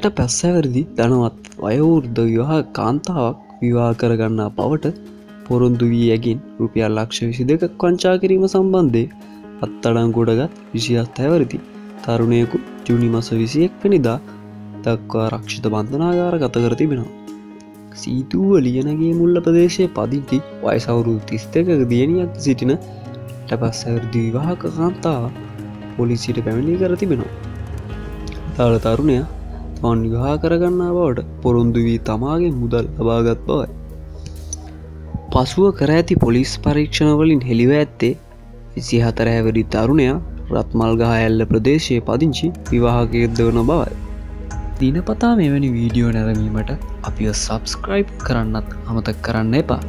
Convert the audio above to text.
පැස්සැවැරදි ධනවත් වයවෘද්ධ විවාහ කාන්තාවක් විවාහ කරගන්නා බවට පොරොන්දු වී ඇගින් රුපියල් ලක්ෂ 22ක් වංචා කිරීම සම්බන්ධය අත්අඩංගුවටගත් 27 හැවිරිදි තරුණයෙකු ජූනි මාස 21 වෙනිදා දක්වා රක්ෂිත බන්ධනාගාරගත කර තිබෙනවා. සීතුව ලියනගේ මුල්ල ප්‍රදේශයේ පදිංචි වයස අවුරුදු 32ක දියණියක් සිටින පැස්සැවැරදි විවාහක කාන්තාව පොලිසියට පැමිණිලි කර තිබෙනවා. තරුණයා තමන් විවාහ කරගන්නා බවට පොරොන්දු වී තමාගේ මුදල් ලබාගත් බවයි. පසුව කර ඇති පොලිස් පරීක්ෂණවලින් හෙළිව ඇත්තේ 24 හැවිරිදි තරුණයා රත්මල්ගහ ඇල්ල ප්‍රදේශයේ පදිංචි විවාහකයෙක්ද වන බවයි. දිනපතා මෙවැනි වීඩියෝ නැරඹීමට අපිව සබ්ස්ක්‍රයිබ් කරන්නත් අමතක කරන්න එපා.